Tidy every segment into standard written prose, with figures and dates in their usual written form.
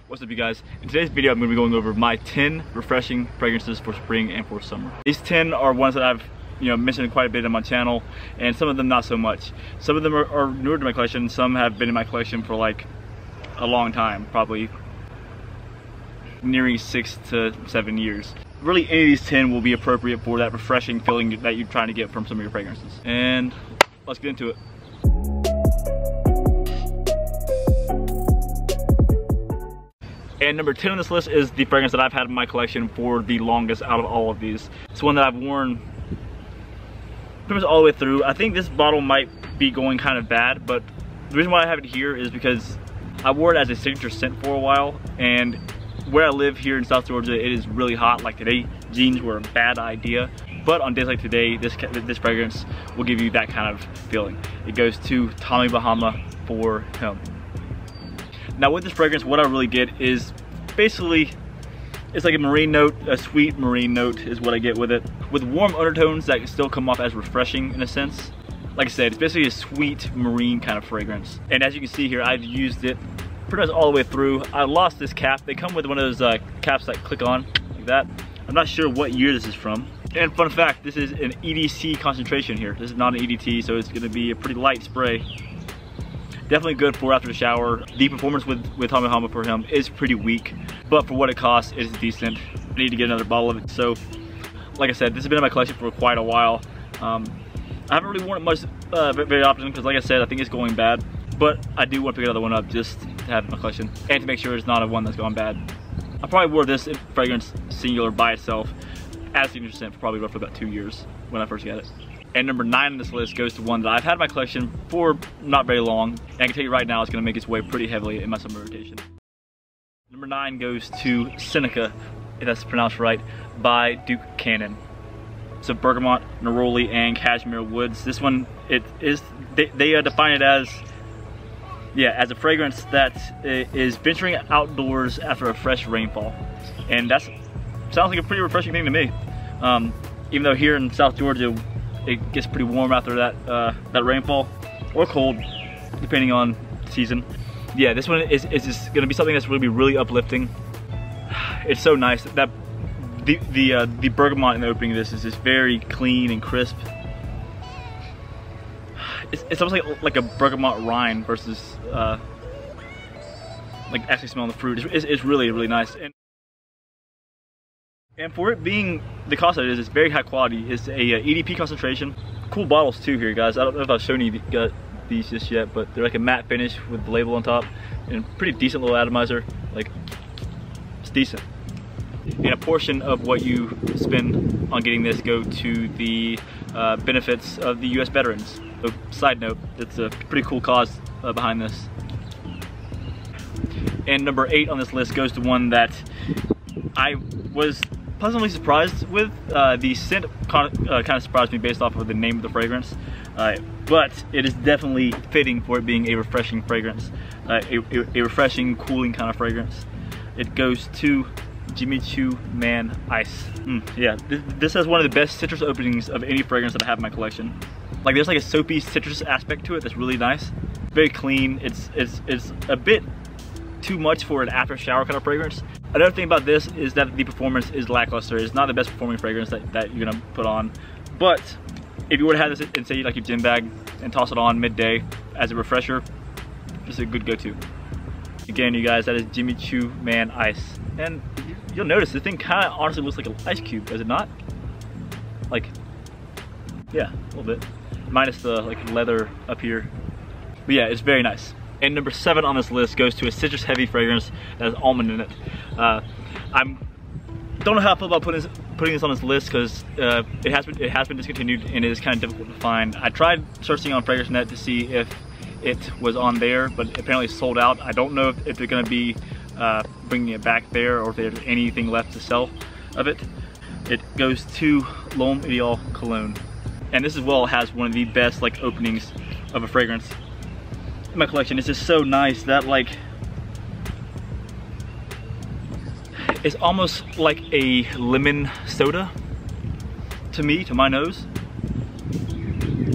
What's up, you guys? In today's video, I'm going to be going over my 10 refreshing fragrances for spring and for summer. These 10 are ones that I've mentioned quite a bit on my channel, and some of them not so much. Some of them are newer to my collection. Some have been in my collection for like a long time, probably nearing 6 to 7 years. Really, any of these 10 will be appropriate for that refreshing feeling that you're trying to get from some of your fragrances. And let's get into it. And number 10 on this list is the fragrance that I've had in my collection for the longest out of all of these. It's one that I've worn pretty much all the way through. I think this bottle might be going kind of bad, but the reason why I have it here is because I wore it as a signature scent for a while, and where I live here in South Georgia, it is really hot. Like today, jeans were a bad idea, but on days like today, this fragrance will give you that kind of feeling. It goes to Tommy Bahama for him. Now with this fragrance, what I really get is basically, it's like a marine note, a sweet marine note is what I get with it, with warm undertones that can still come off as refreshing in a sense. Like I said, it's basically a sweet marine kind of fragrance. And as you can see here, I've used it pretty much all the way through. I lost this cap. They come with one of those caps that click on like that. I'm not sure what year this is from. And fun fact, this is an EDC concentration here. This is not an EDT, so it's gonna be a pretty light spray. Definitely good for after the shower. The performance with Tommy Bahama for him is pretty weak, but for what it costs, it is decent. I need to get another bottle of it. So, like I said, this has been in my collection for quite a while. I haven't really worn it much, very often, because like I said, I think it's going bad. But I do want to pick another one up just to have it in my collection, and to make sure it's not a one that's gone bad. I probably wore this fragrance singular by itself as a signature scent for probably roughly about 2 years when I first got it. And number 9 on this list goes to one that I've had in my collection for not very long, and I can tell you right now it's going to make its way pretty heavily in my summer rotation. Number 9 goes to Seneca, if that's pronounced right, by Duke Cannon. It's a bergamot, neroli, and cashmere woods. This one, they define it as, as a fragrance that is venturing outdoors after a fresh rainfall. And that sounds like a pretty refreshing thing to me. Even though here in South Georgia, it gets pretty warm after that rainfall, or cold, depending on season. Yeah, this one is just gonna be something that's gonna be really uplifting. It's so nice that the bergamot in the opening of this is just very clean and crisp. It's almost like a bergamot rind versus like actually smelling the fruit. It's really, really nice. And for it being the cost that it is, it's very high quality. It's a EDP concentration. Cool bottles too here, guys. I don't know if I've shown you these just yet, but they're like a matte finish with the label on top, and pretty decent little atomizer. Like, it's decent. And a portion of what you spend on getting this go to the benefits of the US veterans. So, side note, it's a pretty cool cause behind this. And number 8 on this list goes to one that I was pleasantly surprised with. The scent kind of surprised me based off of the name of the fragrance, but it is definitely fitting for it being a refreshing fragrance, a refreshing, cooling kind of fragrance. It goes to Choo Man Ice. Yeah, this has one of the best citrus openings of any fragrance that I have in my collection. Like, there's like a soapy citrus aspect to it that's really nice. Very clean. It's a bit too much for an after shower kind of fragrance. Another thing about this is that the performance is lackluster. It's not the best performing fragrance that you're gonna put on. But if you were to have this in, say, like your gym bag and toss it on midday as a refresher, it's a good go-to. Again, you guys, that is Choo Man Ice. And you'll notice the thing kind of honestly looks like an ice cube, does it not? Like, yeah, a little bit. Minus the like leather up here. But yeah, it's very nice. And number 7 on this list goes to a citrus heavy fragrance that has almond in it. I don't know how I feel about putting this on this list, because it has been discontinued and it is kind of difficult to find. I tried searching on FragranceNet to see if it was on there, but apparently it's sold out. I don't know if they're going to be bringing it back there, or if there's anything left to sell of it. It goes to L'Homme Ideal Cologne, and this as well has one of the best like openings of a fragrance in my collection. It's just so nice that, like, it's almost like a lemon soda to me, to my nose.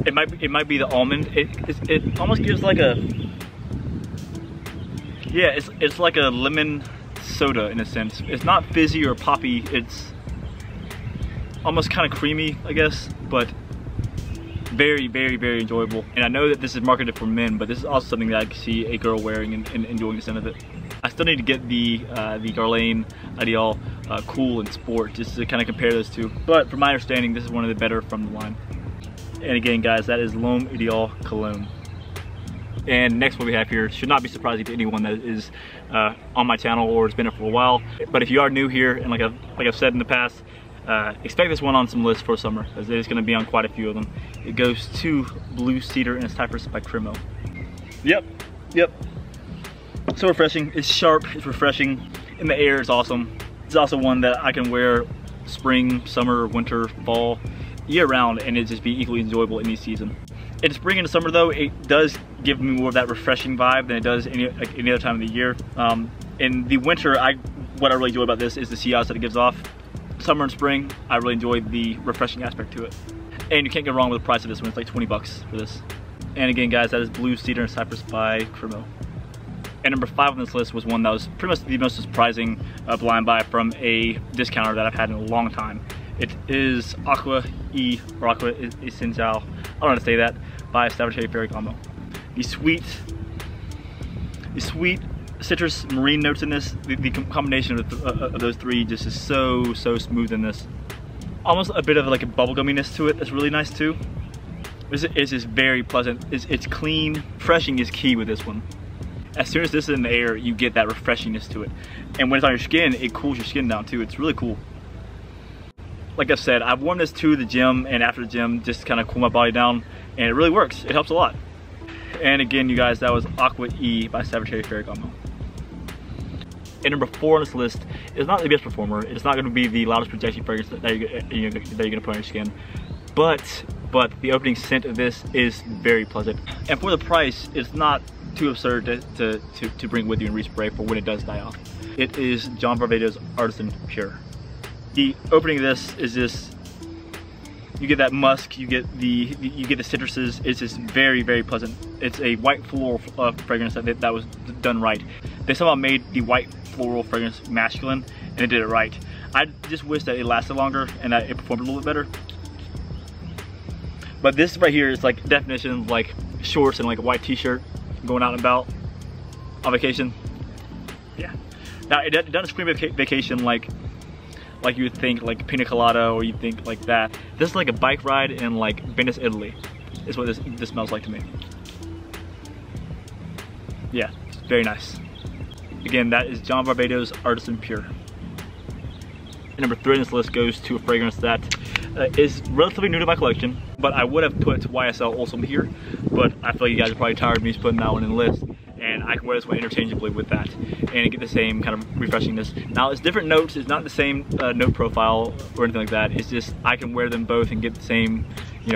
It might be the almond. It almost gives like a, yeah, it's like a lemon soda in a sense. It's not fizzy or poppy, it's almost kind of creamy, I guess, but very, very, very enjoyable. And I know that this is marketed for men, but this is also something that I can see a girl wearing and enjoying the scent of it. I still need to get the Guerlain Ideal Cool and Sport just to kind of compare those two. But from my understanding, this is one of the better from the line. And again, guys, that is L'Homme Ideal Cologne. And next what we have here should not be surprising to anyone that is on my channel or has been here for a while. But if you are new here, and like I've said in the past, expect this one on some lists for summer, as it is going to be on quite a few of them. It goes to Blue Cedar and Cypress by Cremo. Yep. So refreshing. It's sharp, it's refreshing, and the air is awesome. It's also one that I can wear spring, summer, winter, fall, year round, and it just be equally enjoyable any season. In spring and summer though, it does give me more of that refreshing vibe than it does any other time of the year. In the winter, what I really enjoy about this is the sea ice that it gives off. Summer and spring, I really enjoy the refreshing aspect to it. And you can't go wrong with the price of this one. It's like 20 bucks for this. And again, guys, that is Blue Cedar and Cypress by Cremo. And number 5 on this list was one that was pretty much the most surprising blind buy from a discounter that I've had in a long time. It is Aqua E, or Aqua Essential, I don't know how to say that, by Salvatore Ferragamo. The sweet citrus marine notes in this, the combination of those three just is so smooth in this. Almost a bit of like a bubblegumminess to it that's really nice too. It's just very pleasant. It's clean. Refreshing is key with this one. As soon as this is in the air, you get that refreshingness to it. And when it's on your skin, it cools your skin down too. It's really cool. Like I said, I've worn this to the gym and after the gym just to kind of cool my body down, and it really works. It helps a lot. And again, you guys, that was Aqua E by Salvatore Ferragamo. And number 4 on this list is not the best performer. It's not going to be the loudest projection fragrance that you're going to put on your skin. But the opening scent of this is very pleasant. And for the price, it's not too absurd to bring with you and respray for when it does die off. It is John Varvatos Artisan Pure. The opening of this is just, you get that musk, you get the citruses. It's just very, very pleasant. It's a white floral fragrance that was done right. They somehow made the white floral fragrance masculine, and it did it right. I just wish that it lasted longer and that it performed a little bit better. But this right here is like definition like shorts and like a white t-shirt going out and about on vacation. Yeah. Now it doesn't scream vacation like you would think like pina colada, or you think like that. This is like a bike ride in like Venice, Italy, is what this smells like to me. Yeah, it's very nice. Again, that is John Varvatos Artisan Pure. And number 3 on this list goes to a fragrance that is relatively new to my collection, but I would have put YSL Olsum here, but I feel like you guys are probably tired of me putting that one in the list, and I can wear this one interchangeably with that and get the same kind of refreshingness. Now, it's different notes. It's not the same note profile or anything like that. It's just I can wear them both and get the same,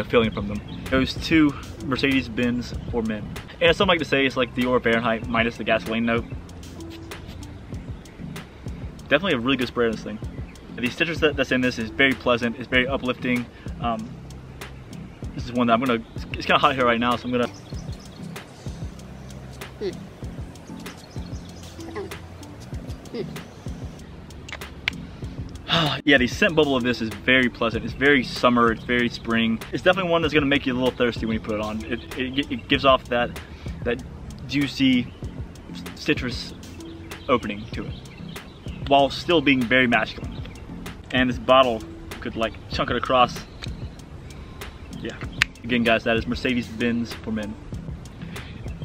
feeling from them. It goes to Mercedes-Benz for Men. And some like to say it's like Dior Fahrenheit minus the gasoline note. Definitely a really good spray on this thing. The citrus that's in this is very pleasant. It's very uplifting. This is one that I'm gonna, it's kind of hot here right now, so I'm gonna. Yeah, the scent bubble of this is very pleasant. It's very summer, it's very spring. It's definitely one that's gonna make you a little thirsty when you put it on. It gives off that juicy citrus opening to it, while still being very masculine. And this bottle could like chunk it across. Yeah. Again, guys, that is Mercedes-Benz for Men.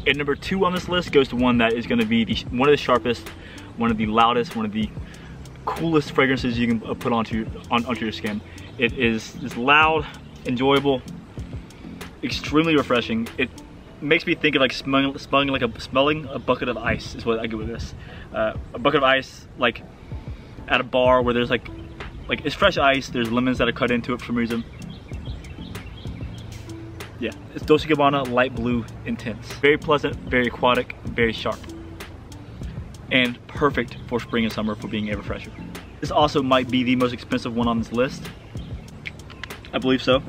And number 2 on this list goes to one that is going to be one of the sharpest, one of the loudest, one of the coolest fragrances you can put onto your skin. It is loud, enjoyable, extremely refreshing. It makes me think of like smelling a bucket of ice is what I get with this. A bucket of ice, like at a bar where there's like it's fresh ice, there's lemons that are cut into it for some reason. Yeah, it's Doshi Light Blue Intense. Very pleasant, very aquatic, very sharp. And perfect for spring and summer for being a refresher. This also might be the most expensive one on this list. I believe so.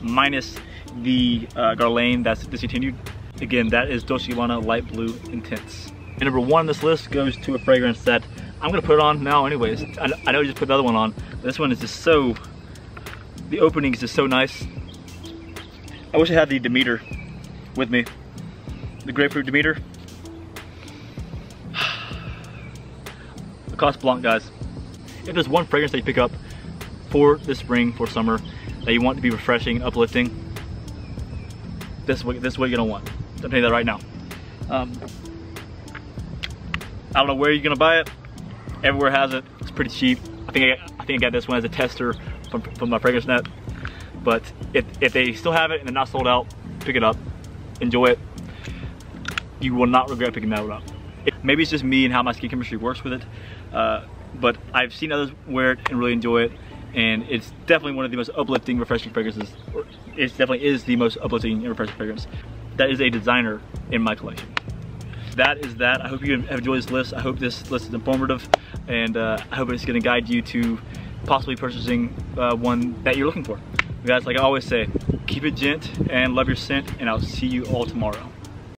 Minus the Guerlain that's discontinued. Again, that is Doshi Light Blue Intense. And number 1 on this list goes to a fragrance that I'm gonna put it on now anyways. I know you just put the other one on. This one is just so, the opening is just so nice. I wish I had the Demeter with me. The grapefruit Demeter. Lacoste Blanc, guys. If there's one fragrance that you pick up for this spring, for summer, that you want to be refreshing and uplifting, this is what you're gonna want. I'm telling you that right now. I don't know where you're gonna buy it. Everywhere has it. It's pretty cheap. I think I got this one as a tester from my fragrance net. But if they still have it and they're not sold out, pick it up. Enjoy it. You will not regret picking that one up. Maybe it's just me and how my skin chemistry works with it. But I've seen others wear it and really enjoy it. And it's definitely one of the most uplifting, refreshing fragrances. It definitely is the most uplifting and refreshing fragrance. That is a designer in my collection. That is that. I hope you have enjoyed this list. I hope this list is informative, and I hope it's going to guide you to possibly purchasing one that you're looking for. Guys, like I always say, keep it gent and love your scent, and I'll see you all tomorrow.